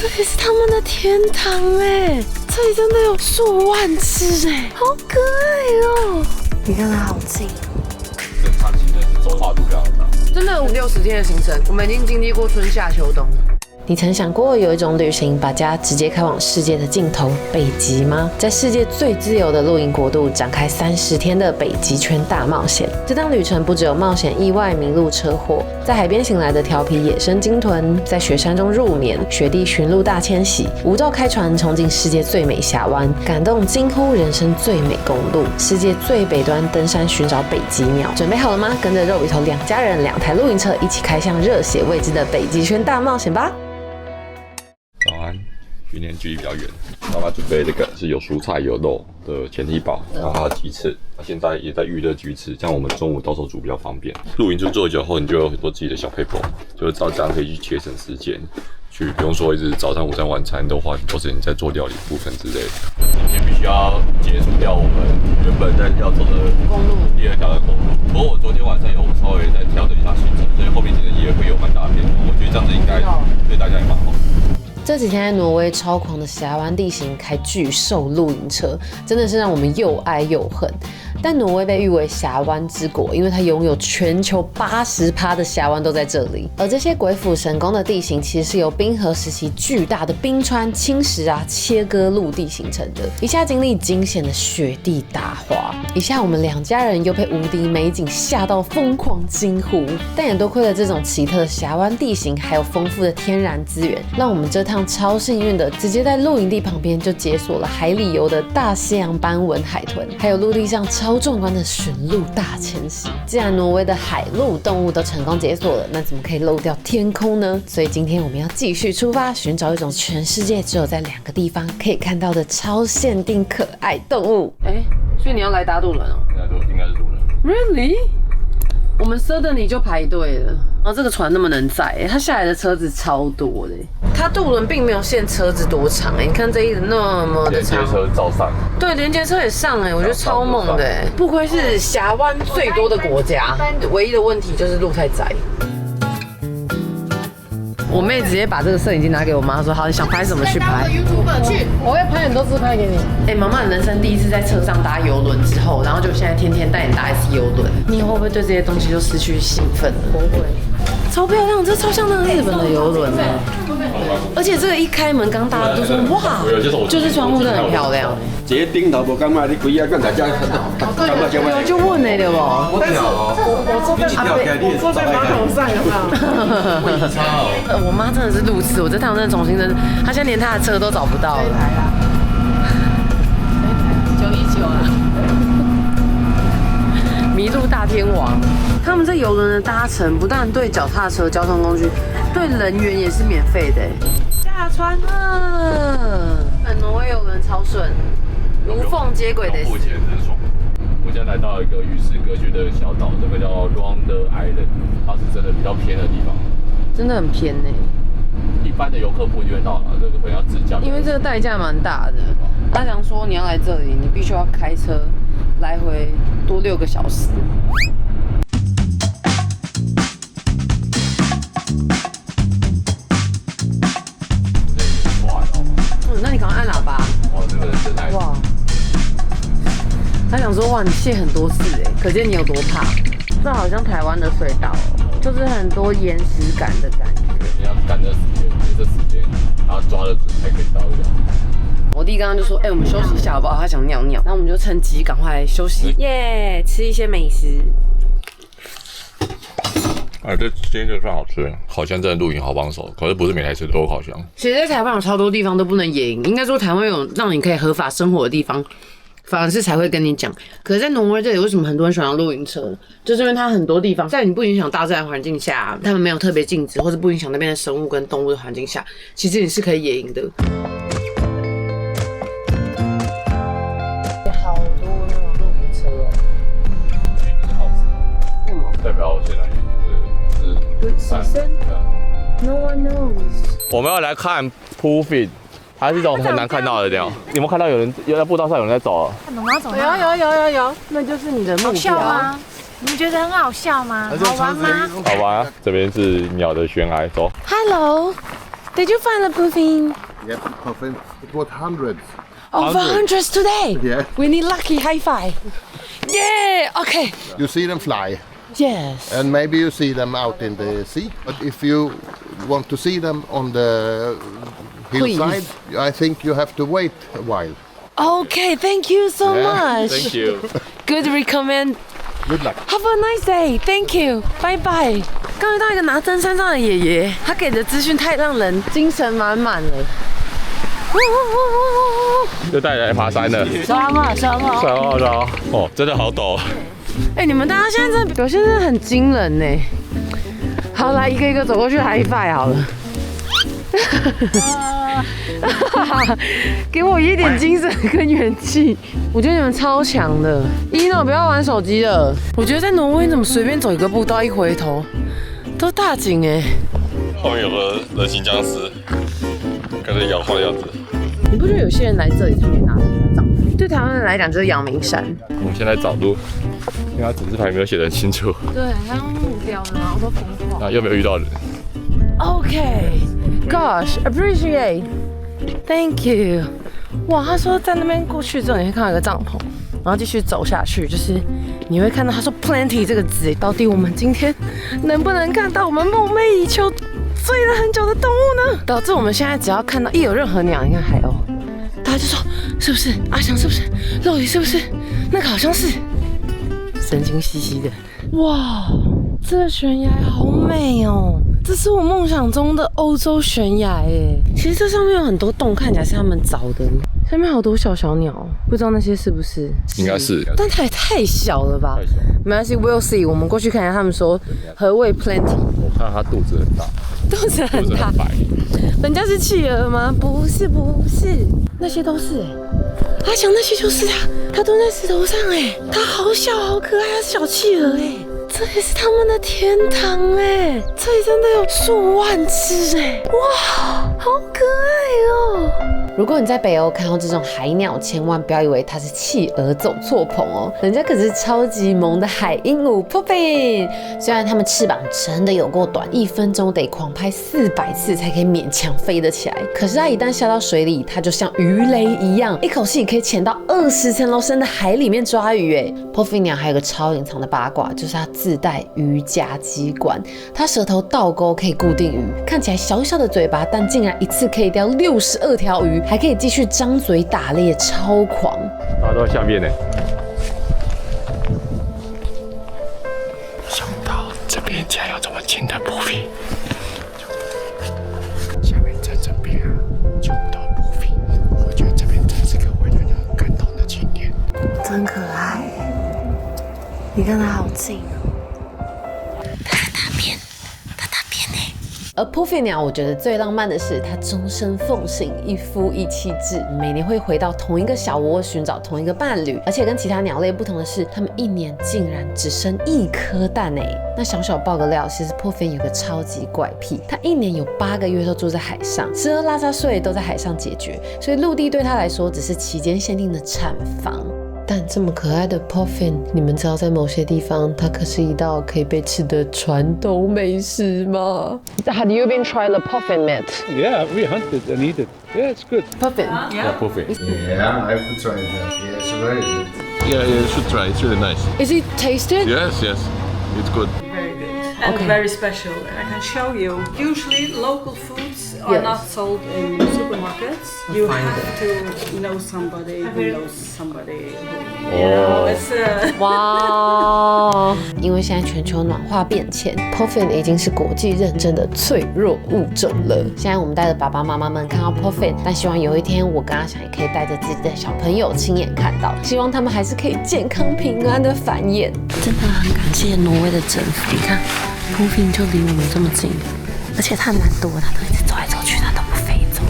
这里是他们的天堂哎，这里真的有数万只哎，好可爱哦！你看它好近，整趟行程走跨度非常大，真的50-60天的行程，我们已经经历过春夏秋冬。你曾想过有一种旅行，把家直接开往世界的尽头——北极吗？在世界最自由的露营国度展开30天的北极圈大冒险。这趟旅程不只有冒险、意外、迷路、车祸，在海边醒来的调皮野生鲸豚，在雪山中入眠，雪地驯鹿大迁徙，无照开船冲进世界最美峡湾，感动惊呼人生最美公路，世界最北端登山寻找北极鸟。准备好了吗？跟着肉笔头2家人2台露营车，一起开向热血未知的北极圈大冒险吧！早安，今天距离比较远，妈妈准备这个是有蔬菜有肉的前体堡，然后还有鸡翅，现在也在预热鸡翅，这样我们中午到时候煮比较方便。露营就做久后，你就有很多自己的小配方，就是照这样可以去节省时间，去不用说一直早餐、午餐、晚餐都花很多时间在做料理部分之类的。今天必须要结束掉我们原本在要走的公路第2条的公路，不过我昨天晚上有稍微再调整一下行程，所以后面其实也会有蛮大的变动。我觉得这样子应该对大家也蛮好。这几天在挪威超狂的峡湾地形开巨兽露营车，真的是让我们又爱又恨。但挪威被誉为峡湾之国，因为它拥有全球80%的峡湾都在这里。而这些鬼斧神工的地形，其实是由冰河时期巨大的冰川侵蚀切割陆地形成的。一下经历惊险的雪地打滑，一下我们2家人又被无敌美景吓到疯狂惊呼。但也多亏了这种奇特的峡湾地形，还有丰富的天然资源，让我们这趟超幸运的，直接在露营地旁边就解锁了海里游的大西洋斑纹海豚，还有陆地上超壮观的驯鹿大迁徙。既然挪威的海陆动物都成功解锁了，那怎么可以漏掉天空呢？所以今天我们要继续出发，寻找一种全世界只有在2个地方可以看到的超限定可爱动物。所以你要来搭渡轮哦？应该是渡轮。Really？ 我们Suddenly就排队了，然后这个船那么能载，它下来的车子超多的。它渡轮并没有限车子多长，你看这一个那么的长，连接车照上，对，连接车也上我觉得超猛的。不愧是峡湾最多的国家，唯一的问题就是路太窄。我妹直接把这个摄影机拿给我妈，说：“好，你想拍什么去拍。” YouTuber 去，我会拍很多自拍给你。妈妈，你人生第一次在车上搭邮轮之后，然后就现在天天带你搭一次邮轮，你会不会对这些东西就失去兴奋了？不会，超漂亮，这超像那个日本的邮轮而且这个一开门，刚大家都说哇，就是窗户真的很漂亮。这顶头无感觉你几啊，跟大家感觉这么。就问对不？我坐在马桶上有没有？我妈真的是路痴，我这趟真的重新认识，她现在连她的车都找不到了。919啊，迷路大天王。他们这邮轮的搭乘，不但对脚踏车交通工具，对人员也是免费的。下船了，挪威邮轮超顺，无缝接轨的。付钱真爽。我现在来到一个与世隔绝的小岛，这个叫 Round Island， 它是真的比较偏的地方，真的很偏呢。一般的游客不一定会到了，这个可能要自驾。因为这个代价蛮大的。他想说你要来这里，你必须要开车来回多6个小时。那你赶快按喇叭。哇，这个人真爱。哇！他想说哇，你卸很多次可见你有多怕。这好像台湾的隧道就是很多岩石感的感觉。你要赶着时间，这时间，然后抓得准才可以到的。我弟刚刚就说，我们休息一下好不好？他想尿尿，那我们就趁机赶快休息，耶，吃一些美食。这今天就算好吃，烤箱真的露营好帮手，可是不是每台车都有烤箱。其实，在台湾有超多地方都不能野营，应该说台湾有让你可以合法生活的地方，反而是才会跟你讲。可是，在挪威这里，为什么很多人喜欢露营车？就是因为它很多地方在你不影响大自然环境下，他们没有特别禁止，或者不影响那边的生物跟动物的环境下，其实你是可以野营的。好多那种露营车为什么？代表现在No one knows。我们要来看 Puffin， 它是一种很难看到的鸟。你有没有看到有在步道上有人在走？看懂吗？有，那就是你的目标。好笑吗？你们觉得很好笑吗？好玩吗？好玩啊！这边是鸟的悬崖，走。Hello， Did you find the puffin? Yep, puffin. It was hundreds. Oh, for hundreds today. Yeah. We need lucky high five. Yeah. Okay. You see them fly, Yes. and maybe you see them out in the sea. But if you want to see them on the hillside, I think you have to wait a while. Okay. Thank you so much. Thank you. Good recommend. Good luck. Have a nice day. Thank you. Bye bye. 刚遇到一个拿登山杖的爷爷，他给的资讯太让人精神满满了。又带你来爬山了，爽啊爽啊！爽哦，真的好陡。哎，你们大家现在真的表现真的很惊人呢。好，来一个一个走过去 high five 好了。给我一点精神跟元气，我觉得你们超强的。Eno，不要玩手机了。我觉得在挪威你怎么随便走一个步道，一回头都大景哎。后面有个人形僵尸，跟着摇晃的样子。你不觉得有些人来这里他没拿登山杖？对台湾人来讲就是阳明山。我们现在找路，因为它指示牌没有写得很清楚，对，还用木雕的，然后都风化。啊，又没有遇到人。Okay, gosh, appreciate, thank you. 哇，他说在那边过去之后，你会看到一个帐篷，然后继续走下去，就是你会看到他说 "plenty" 这个字。到底我们今天能不能看到我们梦寐以求、追了很久的动物呢？导致我们现在只要看到一有任何鸟，你看海鸥，大家就说是不是阿翔？是不是肉鱼？是不是那个好像是？神经兮兮的。哇，这个悬崖好美哦！这是我梦想中的欧洲悬崖耶。其实这上面有很多洞，看起来是他们凿的。下面好多小小鸟，不知道那些是不是？应该是，但它也太小了吧？太小了没关系 ，We'll see。我们过去看一下，他们说何谓 plenty？ 我看到它肚子很大，肚子很大肚子很，白。人家是企鹅吗？不是，不是，那些都是阿翔，那些就是他蹲在石头上哎，他好小好可爱，他是小企鹅哎，这里是他们的天堂哎，这里真的有数万只哎，哇，好可爱哦！如果你在北欧看到这种海鸟，千万不要以为它是企鹅走错棚哦，人家可是超级萌的海鹦鹉 Puffin。虽然它们翅膀真的有够短，1分钟得狂拍400次才可以勉强飞得起来，可是它一旦下到水里，它就像鱼雷一样，一口气可以潜到20层楼深的海里面抓鱼哎。Puffin 鸟还有个超隐藏的八卦，就是它自带鱼夹机关，它舌头倒钩可以固定鱼，看起来小小的嘴巴，但竟然一次可以叼62条鱼。还可以继续张嘴打猎，超狂！大家都在下面呢。想不到这边竟然有这么近的捕鱼，下面在这边啊，就到捕鱼。我觉得这边真是个会让人感动的景点。真可爱，你看它好近哦。而 Puffin 鸟，我觉得最浪漫的是它终身奉行一夫一妻制，每年会回到同一个小窝寻找同一个伴侣，而且跟其他鸟类不同的是，它们1年竟然只生1颗蛋哎。那小小爆个料，其实 Puffin 有个超级怪癖，它1年有8个月都住在海上，吃喝拉撒睡都在海上解决，所以陆地对它来说只是期间限定的产房。但这么可爱的 Puffin， 你们知道在某些地方，它可是一道可以被吃的传统美食吗 ？Have you been tried the Puffin meat? Yeah, we hunted and eat it. Yeah, it's good. Puffin. Puffin。 Yeah, I have to try that. Yes, very good. Yeah, you should try. It's really nice. Is it tasted? Yes, yes, it's good. Very good and very special. I can show you. Usually, local foods are Yes. not sold in supermarkets. You have to know somebody who knows somebody. Who, you know, it's 哇！因为现在全球暖化变迁 ，Puffin 已经是国际认证的脆弱物种了。现在我们带着爸爸妈妈们看到 Puffin， 但希望有一天我跟阿翔也可以带着自己的小朋友亲眼看到，希望他们还是可以健康平安的繁衍。真的很感谢挪威的政府，你看 Puffin 就离我们这么近，而且它蛮多，它都一直走来走去，它都不飞走，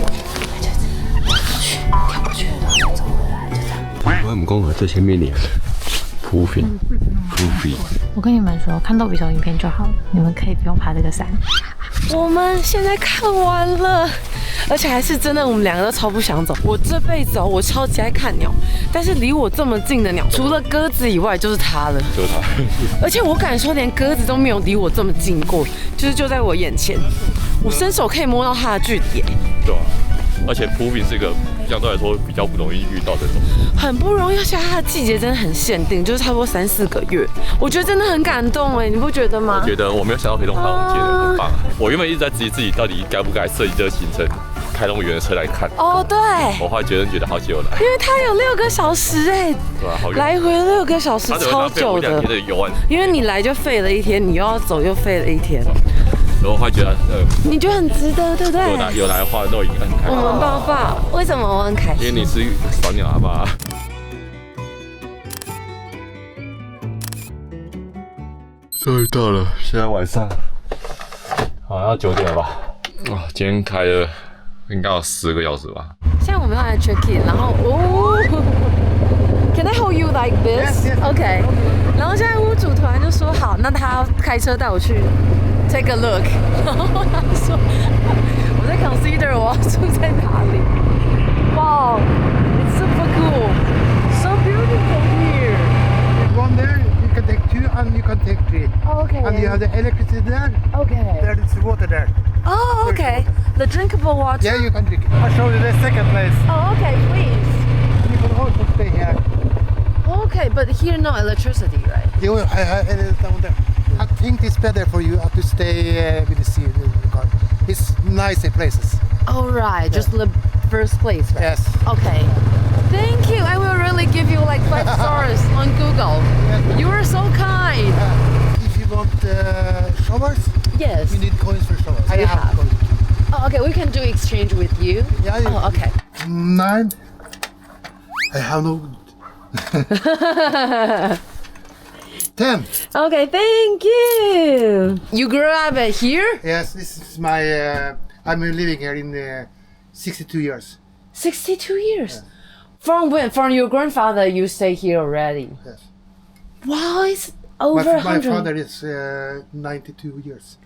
它就跳过去，然后走回来，就这样。我唔講我最前面嚟，Puffin。我跟你们说，看逗比手影片就好了，你们可以不用爬这个山。我们现在看完了，而且还是真的，我们2个都超不想走。我这辈子我超级爱看鸟，但是离我这么近的鸟，除了鸽子以外，就是它了。就是它。而且我敢说，连鸽子都没有离我这么近过，就在我眼前。我伸手可以摸到它的距离耶，对啊，而且普品是一个相对来说比较不容易遇到的东西，很不容易，而且它的季节真的很限定，就是差不多3、4个月。我觉得真的很感动哎，你不觉得吗？我觉得我没有想到可以弄开龙街的，很棒。我原本一直在质疑自己到底该不该设计这个行程，开动物园的车来看。哦，对，我后来觉得好久来，因为它有6个小时哎，对啊，好远，来回6个小时，超久的。的游玩，因为你来就废了1天，你又要走又废了1天。然后我会觉得，你觉得很值得，对不对？有来的话都已经很开心。我们抱抱，为什么我很开心？因为你是小鸟阿爸。终于到了，现在晚上好像9点了吧？哇，今天开了应该有10个小时吧。现在我们要来 check in， 然后Can I hold you like this? OK。然后现在屋主突然就说好，那他要开车带我去 take a look。然后他说我在 consider 我要住在哪里。Wow, it's super cool, so beautiful here. One there, you can take 2 and you can take 3. Okay. And you have the electricity there. Okay. There is water there. Oh, okay. The drinkable water. Yeah, you can drink. I'll show you the second place. Oh, okay, please. You can also stay here. Okay, but here no electricity, right? You will, it is down there. I think it's better for you to stay with the sea in the car. It's nicer places. All right, just the first place, right? Yes. Okay. Thank you. I will really give you like 5 stars on Google. You are so kind. If you want showers, Yes. you need coins for showers. I You have. coins. Oh, okay. We can do exchange with you. Yeah, Oh, okay. 9. I have no. 10. Okay, thank you. You grew up here? Yes, this is my. I'm living here in 62 years. 62 years. From when? From your grandfather, you stay here already. Yes. Wow, it's over My 100. father is 92 years.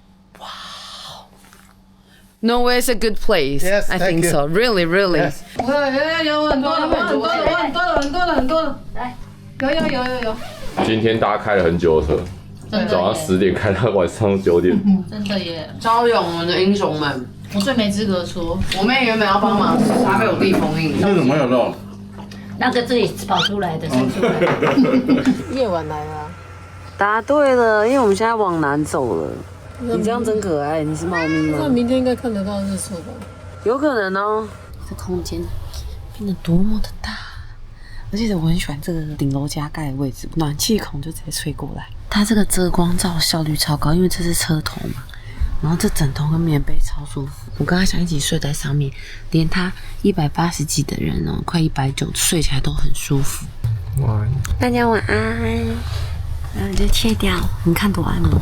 Norway is a good place. Yes, I thank think you. so. Really, really. Yes. 有。今天大家开了很久的车，早上10点开到晚上9点。真的耶！招勇我们的英雄们，我最没资格说。我妹原本要帮忙，她被我弟封印。那怎么有肉？那个自己跑出来的，生出来的。夜晚来了。答对了，因为我们现在往南走了。你这样真可爱，你是猫咪吗？那明天应该看得到日出吧？有可能哦。这空间变得多么的大，而且我很喜欢这个顶楼加盖的位置，暖气孔就直接吹过来。它这个遮光罩效率超高，因为这是车头嘛。然后这枕头跟棉被超舒服，我跟他想一起睡在上面，连他180几的人哦，快190睡起来都很舒服。晚安，大家晚安。然后就切掉，你看多安哦。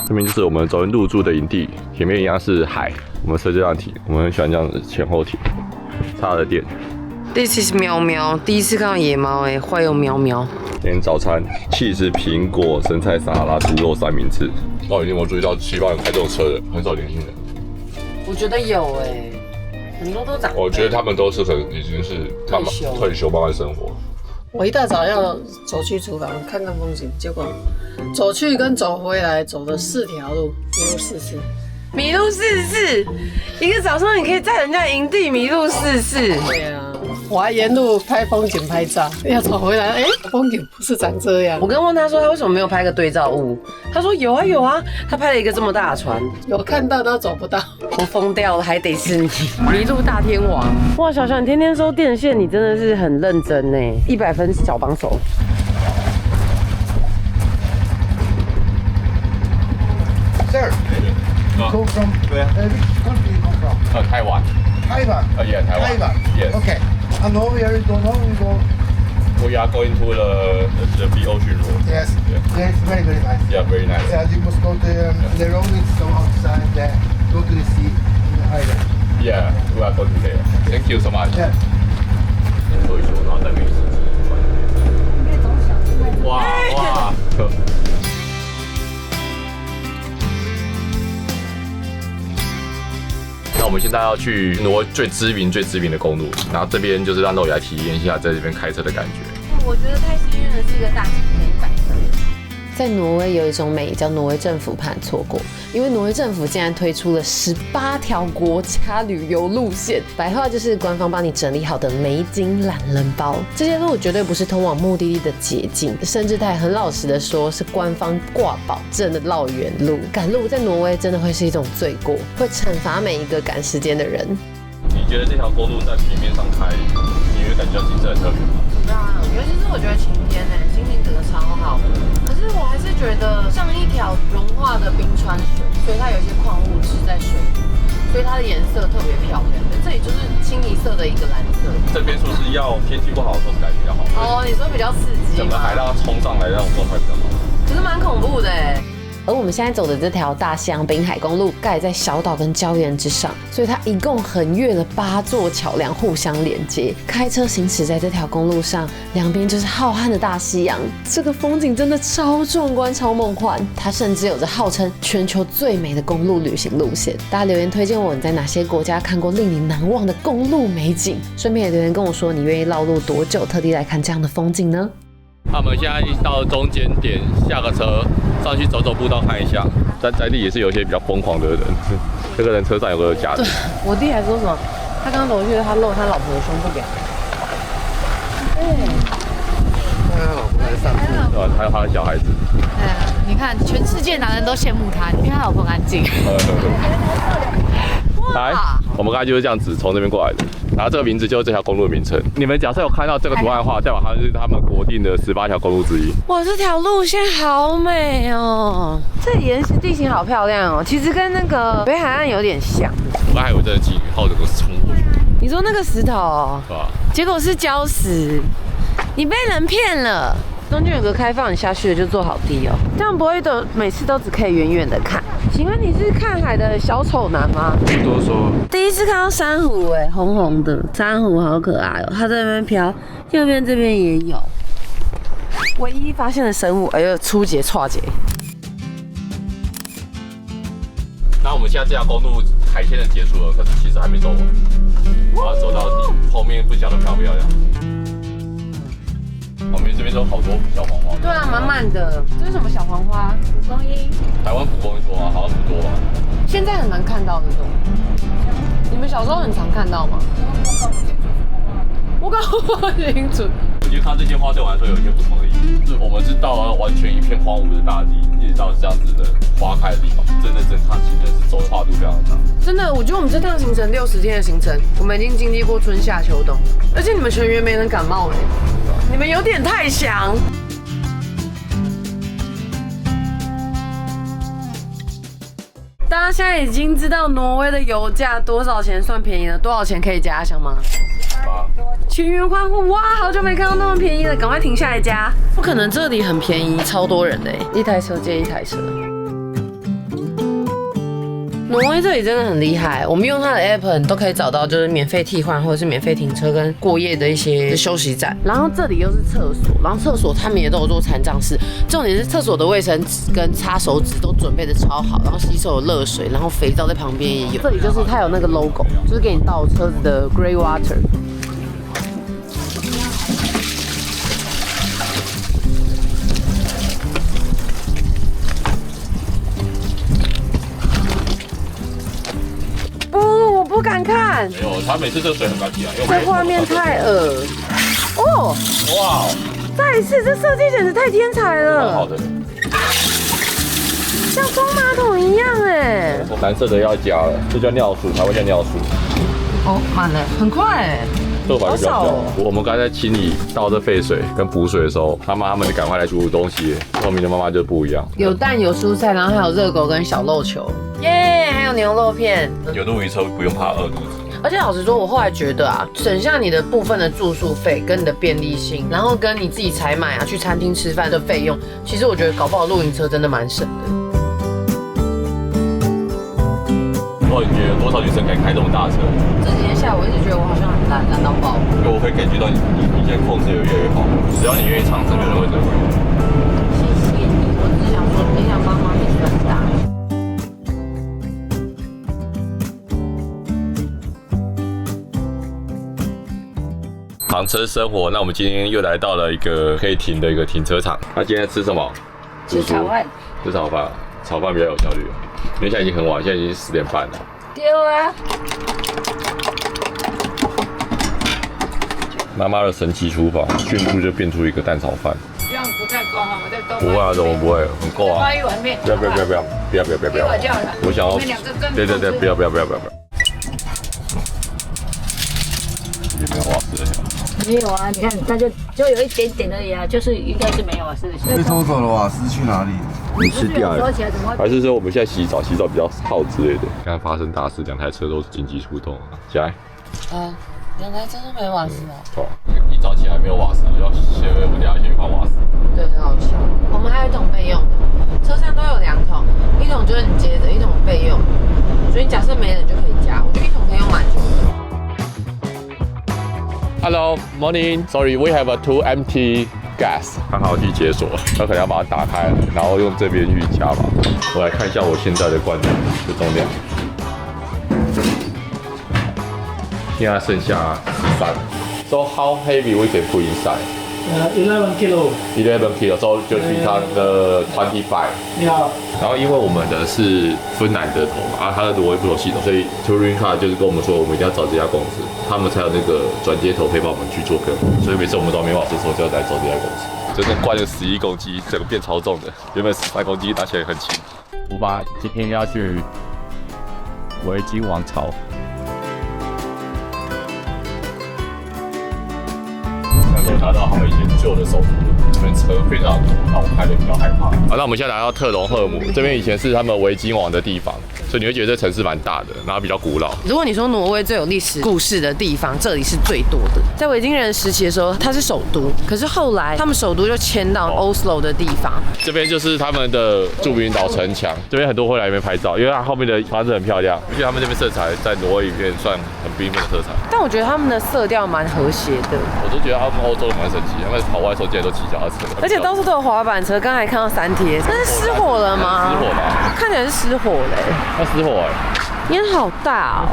这边就是我们昨天入住的营地，前面一样是海，我们车就这样停，我们很喜欢这样子前后停，插的电。This is 喵喵，第一次看到野猫哎，会有喵喵。今天早餐cheese苹果生菜沙拉猪肉三明治。哦，你有没有注意到西方人开这种车的很少年轻人？我觉得有哎，很多都长。我觉得他们都是已经是慢慢退休慢慢生活。我一大早要走去厨房看看风景，结果走去跟走回来走了4条路，迷路4次。迷路4次，一个早上你可以在人家营地迷路4次。对啊，我还沿路拍风景拍照，要走回来，风景不是长这样。我刚问他说他为什么没有拍个对照物，他说有啊有啊，他拍了一个这么大的船，有看到都走不到。我疯掉了，还得是你，迷路大天王。哇，小小你天天收电线，你真的是很认真呢，100分小帮手。Sir, you come from where? Which country you come from? Taiwan. Taiwan. Yeah, Taiwan. Taiwan. Yes. Okay. And over here you don't know you go. We are going to the big ocean road. Yes. Yeah, it's very very nice. Yeah, very nice. Yeah, you must go to the road. It's go outside there. Go to the sea in the island. Yeah, we are going there. Thank you so much. Yeah. 说一说，然后再美食。哇哇！那我们现在要去挪威最知名的公路，然后这边就是让肉爷来体验一下在这边开车的感觉。我觉得太幸运了，是一个大晴天100分。在挪威有一种美叫挪威政府怕你错过，因为挪威政府竟然推出了18条国家旅游路线，白话就是官方帮你整理好的美景懒人包。这些路绝对不是通往目的地的捷径，甚至他还很老实的说是官方挂保证的绕远路。赶路在挪威真的会是一种罪过，会惩罚每一个赶时间的人。你觉得这条公路在平面上开，你会感觉到景色很特别吗？对啊，尤其是我觉得晴天心情整个超好。可是我还是觉得像一条融化的冰川水，所以它有一些矿物质在水里，所以它的颜色特别漂亮。这里就是清一色的一个蓝色。这边说是要天气不好的时候才比较好。哦，你说比较刺激吗？整个海浪冲上来那种状态比较好。可是蛮恐怖的哎。而我们现在走的这条大西洋滨海公路盖在小岛跟礁岩之上，所以它一共横越了8座桥梁互相连接。开车行驶在这条公路上，两边就是浩瀚的大西洋，这个风景真的超壮观、超梦幻。它甚至有着号称全球最美的公路旅行路线。大家留言推荐我你在哪些国家看过令你难忘的公路美景，顺便也留言跟我说你愿意绕路多久，特地来看这样的风景呢？我们现在到中间点，下个车上去走走步道看一下。在地也是有一些比较疯狂的人，这个人车上有个假的。我弟还说什么，他刚走去他露他老婆的胸部给他。他老婆来散步，对吧？还有他的小孩子。你看，全世界男人都羡慕他，因为他老婆安静。来，我们刚才就是这样子从这边过来的，然后这个名字就是这条公路的名称。你们假设有看到这个图案的话，代表它是他们国定的18条公路之一。哇，这条路线好美哦！这岩石地形好漂亮哦，其实跟那个北海岸有点像。我刚才以为这是鲸鱼，号整个冲过去。你说那个石头哦，是吧？结果是礁石，你被人骗了。中间有个开放，你下去的就坐好低哦，这样不会每次都只可以远远的看。请问你是看海的小丑男吗？不多说。第一次看到珊瑚哎，红红的珊瑚好可爱哦，它在那边飘，右边这边也有。唯一发现的生物，哎呦，初节、跨节。那我们现在这条公路海线的结束了，可是其实还没走完，我要走到底，后面不晓得漂不漂亮。旁边这边都有好多小黄花。对啊，满满的。这是什么小黄花？蒲公英。台湾蒲公英多吗？好像不多啊。现在很难看到这种。你们小时候很常看到吗？我搞不清楚。我觉得它这些花对我来说有一些不同的意义，就是我们是到了完全一片荒芜的大地，一直到这样子的花开的地方，真的整趟行程是走的跨度非常长。真的，我觉得我们这趟行程60天的行程，我们已经经历过春夏秋冬，而且你们全员没人感冒哎，你们有点太强。大家现在已经知道挪威的油价多少钱算便宜了，多少钱可以加箱吗？全员欢呼！哇，好久没看到那么便宜了，赶快停下来加！不可能，这里很便宜，超多人的，一台车接一台车。挪威这里真的很厉害，我们用它的 app 你都可以找到，就是免费替换或者是免费停车跟过夜的一些休息站。然后这里又是厕所，然后厕所他们也都有做残障室，重点是厕所的卫生纸跟擦手纸都准备的超好，然后洗手有热水，然后肥皂在旁边也有。这里就是它有那个 logo， 就是给你倒车子的 Grey Water。不敢看，没有，它每次这水很干净啊，这画面太恶哦！哇，再一次，这设计简直太天才了，好的，像冲马桶一样哎。蓝色的要加了，这叫尿素，才会叫尿素。哦，满了，很快哎。这个比较少。我们刚才在清理倒这废水跟补水的时候，他们就赶快来煮东西。后面的妈妈就不一样，有蛋有蔬菜，然后还有热狗跟小肉球，耶，还有牛肉片。有露营车不用怕饿肚子。而且老实说，我后来觉得啊，省下你的部分的住宿费跟你的便利性，然后跟你自己采买啊去餐厅吃饭的费用，其实我觉得搞不好露营车真的蛮省的。你觉得有多少女生可以开这么大车？这几天下午我一直觉得我好像很烂到爆。我会感觉到你现在控制有越来越好，只要你愿意尝试，就会得回。谢谢你，我只想说，很想帮忙你很大。房车生活。那我们今天又来到了一个可以停的一个停车场。那今天吃什么？吃炒饭。吃炒饭，炒饭比较有效率。因为现在已经很晚，现在已经10点半了。对啊。妈妈的神奇厨房，迅速就变出一个蛋炒饭。这样不太够哈，我再多。不会啊，怎么不会？很够啊！发一碗面。不要！我想要。对，不要！也没有瓦斯的。没有啊，你看，它就有一点点而已啊，就是应该是没有瓦斯的。被偷走了瓦斯去哪里？你吃掉了。还是说我们现在洗澡比较耗之类的？刚刚发生大事，2台车都紧急出动。起来。啊，2台车都没瓦斯哦。对，一早起来没有瓦斯，我们等下先去换瓦斯。对，很好笑。我们还有1桶备用的，车上都有2桶，1桶就是你接的，1桶备用。所以假设没人就可以加，我觉得1桶可以用蛮久的。Hello, morning. Sorry, we have 2 empty gas. 刚好去解锁，那可能要把它打开，然后用这边去加吧。我来看一下我现在的罐头的重量，现在剩下13。So how heavy we can put inside? 11 kilo. 11 kilo, so 就比它的25。你好。然后因为我们的是芬兰的头嘛，它的挪威不同系统，所以 Touring Car 就是跟我们说，我们一定要找这家公司，他们才有那个转接头可以帮我们去做更换。所以每次我们都没瓦斯的时候，就要来找这家公司。真的灌了11公斤，整个变超重的，原本13公斤拿起来很轻。我爸今天要去维京王朝。都拿到他们以前旧的首都，这边车非常多，让我开得比较害怕。好，那我们现在来到特隆赫姆，这边以前是他们维京王的地方，所以你会觉得这城市蛮大的，然后比较古老。如果你说挪威最有历史故事的地方，这里是最多的。在维京人时期的时候，它是首都，可是后来他们首都就迁到 Oslo 的地方。这边就是他们的祝明岛城墙，这边很多会来这边拍照，因为它后面的房子很漂亮，而且他们这边色彩在挪威里面算很缤纷的色彩。但我觉得他们的色调蛮和谐的。我都觉得他们欧洲蛮神奇，他们跑外的时候竟然都骑脚踏车，而且到处都有滑板车。刚才看到3贴，这是失火了吗？失火吧，看起来是失火嘞。它失火烟好大哦。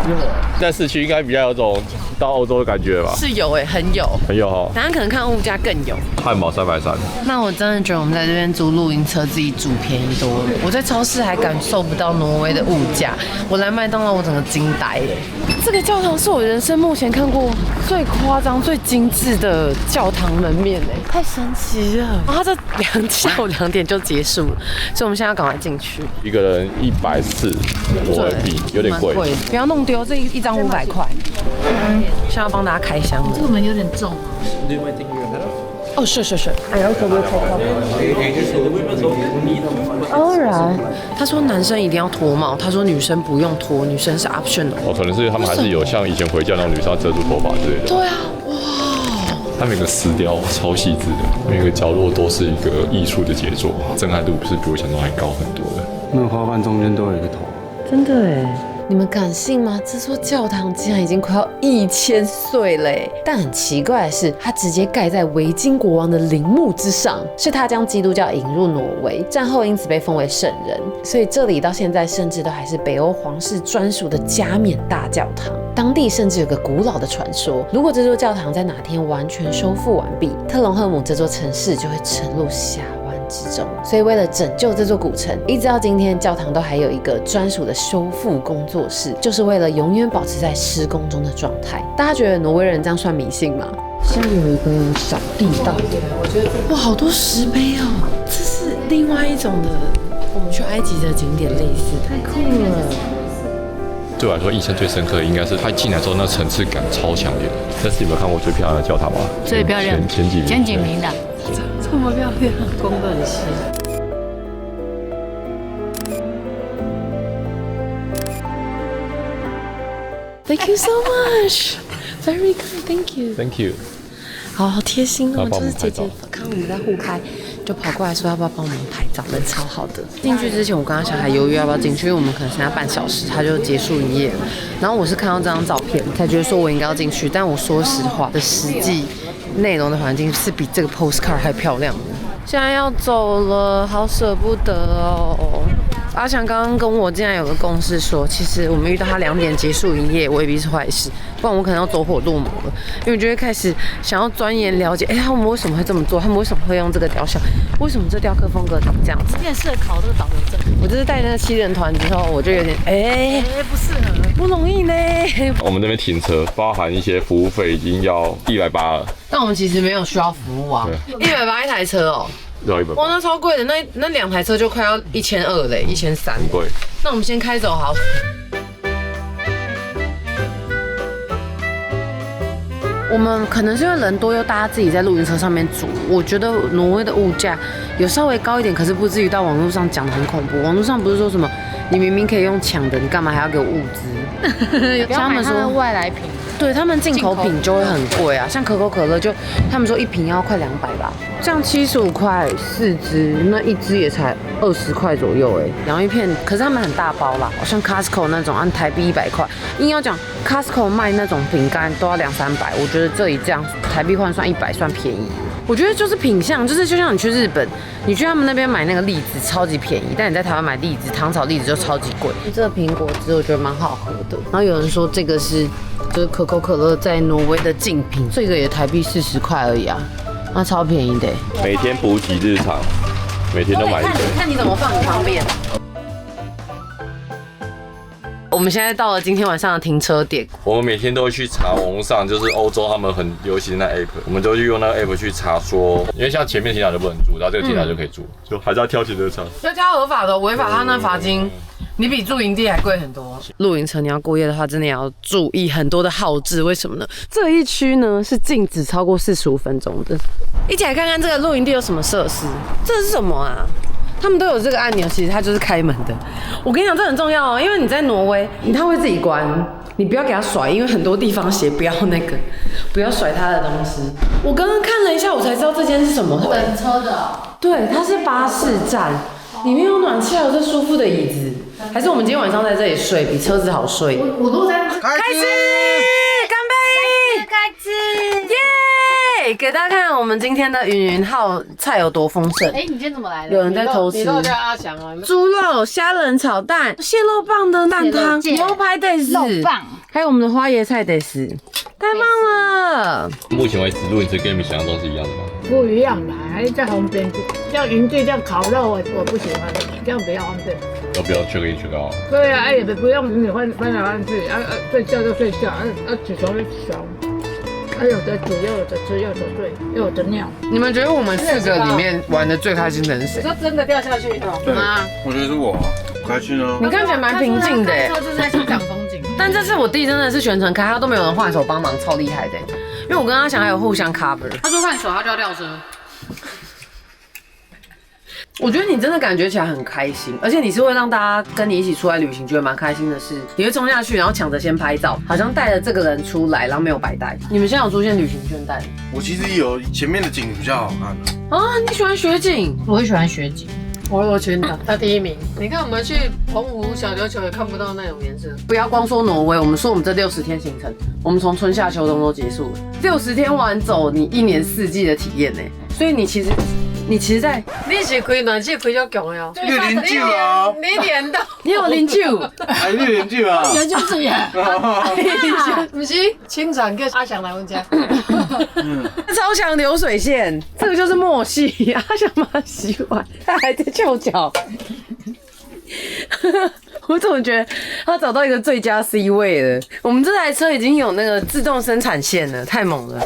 在市区应该比较有种到欧洲的感觉吧？是有很有哈。等下可能看物价更有。汉堡330。那我真的觉得我们在这边租露营车自己租便宜多了。我在超市还感受不到挪威的物价，我来麦当劳我整个惊呆耶。这个教堂是我人生目前看过最夸张、最精致的教堂门面哎，太神奇了！它这下午2点就结束了，所以我们现在要赶快进去。一个人140挪威币，有点贵。不要弄丢，这一张500块。现在要帮大家开箱了。这个门有点重哦，是。I also will take off. Alright. 他说男生一定要脱帽，他说女生不用脱，女生是 optional。可能是他们还是有像以前回教那种女生要遮住头发之类的。对啊，哇！它每个丝雕超细致的，每个角落都是一个艺术的杰作，震撼度是比我想中还高很多的。那个花瓣中间都有一个头，真的哎。你们敢信吗？这座教堂竟然已经快要1000岁了！但很奇怪的是，它直接盖在维京国王的陵墓之上，是他将基督教引入挪威，战后因此被封为圣人。所以这里到现在甚至都还是北欧皇室专属的加冕大教堂。当地甚至有个古老的传说，如果这座教堂在哪天完全修复完毕，特隆赫姆这座城市就会沉入峡湾之中。所以为了拯救这座古城，一直到今天，教堂都还有一个专属的修复工作室，就是为了永远保持在施工中的状态。大家觉得挪威人这样算迷信吗？现在有一个小地道，哇，好多石碑哦！这是另外一种的，我们去埃及的景点类似，太酷了。对我来说，印象最深刻的应该是它进来之后那层次感超强烈的。这是你们看过最漂亮的教堂吗？最漂亮，前几名的。这么漂亮，工得很细。Thank you so much, very good, thank you. Thank you. 好贴心哦，就是姐姐看我们在互开，就跑过来说要不要帮我们拍照，人超好的。进去之前，我跟他小孩犹豫要不要进去，因为我们可能剩下半小时，他就结束营业了。然后我是看到这张照片才觉得说我应该要进去，但我说实话的实际内容的环境是比这个 postcard 还漂亮的。现在要走了，好舍不得哦。阿翔刚刚跟我竟然有个共识说，其实我们遇到他2点结束营业，未必是坏事，不然我可能要走火入魔了，因为我就会开始想要钻研了解，他们为什么会这么做，他们为什么会用这个雕像，为什么这雕刻风格长这样子？你很适合考这个导游证。我就是带那个7人团之后，我就有点不适合，不容易呢。我们这边停车包含一些服务费，已经要180了。但我们其实没有需要服务啊，180一台车哦。要180。哇，那超贵的，那2台车就快要1200嘞，1300。很贵。那我们先开走好。我们可能是因为人多，又大家自己在露营车上面煮。我觉得挪威的物价有稍微高一点，可是不至于到网络上讲的很恐怖。网络上不是说什么你明明可以用抢的，你干嘛还要给我物资？不要买他们外来品。对他们进口品就会很贵啊，像可口可乐就他们说1瓶要快200吧，这样75块4支，那1支也才20块左右哎，洋芋片，可是他们很大包啦，像 Costco 那种按台币100块，硬要讲 Costco 卖那种饼干都要200-300，我觉得这里这样台币换算100算便宜。我觉得就是品相，就是就像你去日本，你去他们那边买那个栗子超级便宜，但你在台湾买栗子，糖炒栗子就超级贵。这个苹果汁我觉得蛮好喝的。然后有人说这个是就是可口可乐在挪威的竞品，这个也台币40块而已啊，那超便宜的。每天补给日常，每天都买一堆。看你怎么放很方便。我们现在到了今天晚上的停车点。我们每天都会去查网络上，就是欧洲他们很流行的那 app， 我们都去用那个 app 去查说，因为像前面停车场就不能住，然后这个停车场就可以住，就还是要挑停车场。要挑合法的，违法他那罚金，你比住营地还贵很多。露营车你要过夜的话，真的也要注意很多的号志。为什么呢？这一区呢是禁止超过45分钟的。一起来看看这个露营地有什么设施。这是什么啊？他们都有这个按钮，其实它就是开门的。我跟你讲，这很重要哦，因为你在挪威，它会自己关，你不要给它甩，因为很多地方写不要不要甩它的东西。我刚刚看了一下，我才知道这间是什么。等车的。对，它是巴士站，里面有暖气，还有这舒服的椅子。还是我们今天晚上在这里睡，比车子好睡。我都在开吃，干杯，开吃，耶！给大家看我们今天的云云号菜有多丰盛。你今天怎么来的？有人在偷吃。你都叫阿翔啊。猪肉、虾仁炒蛋、蟹肉棒的蛋汤、牛排得死，肉棒，还有我们的花椰菜得死，太棒了！目前为止，露营车跟你们想象中是一样的吗？不一样啦，还是在旁边，像营地这样烤肉，我不喜欢，这样比较方便。要不要check in check out？对啊，也不用你翻来翻去，睡觉就睡觉，起床就起床。有的煮，又有的吃，又有的睡，又有的尿。你们觉得我们4个里面玩的最开心的是谁？你说真的掉下去吗？我觉得是我，开心啊！你看起来蛮平静的，开车就是在欣赏风景。但这次我弟真的是全程开，他都没有人换手帮忙，超厉害的。因为我跟阿翔还有互相 cover。他说换手他就要掉车。我觉得你真的感觉起来很开心，而且你是会让大家跟你一起出来旅行，觉得蛮开心的事。你会冲下去，然后抢着先拍照，好像带了这个人出来，然后没有白带。你们现在有出现旅行倦怠？我其实有前面的景比较好看啊。你喜欢雪景？我也喜欢雪景。我全打，他第1名。你看我们去澎湖小琉球也看不到那种颜色。不要光说挪威，我们说我们这60天行程，我们从春夏秋冬都结束了，60天玩走你1年4季的体验呢。所以你其实在，你是开暖气开较强的哦。你有啉酒啊？你连到，你有啉酒？哎，你有啉酒啊？研究自己。不是，清场跟阿翔来我家。超强流水线，这个就是默契。阿翔马上洗碗，他还在翘脚。我怎么觉得他找到一个最佳 C 位了？我们这台车已经有那个自动生产线了，太猛了。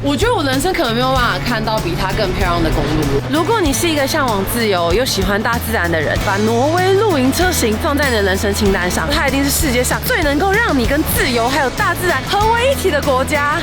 我觉得我人生可能没有办法看到比它更漂亮的公路。如果你是一个向往自由又喜欢大自然的人，把挪威露营车型放在你的人生清单上，它一定是世界上最能够让你跟自由还有大自然合为一体的国家。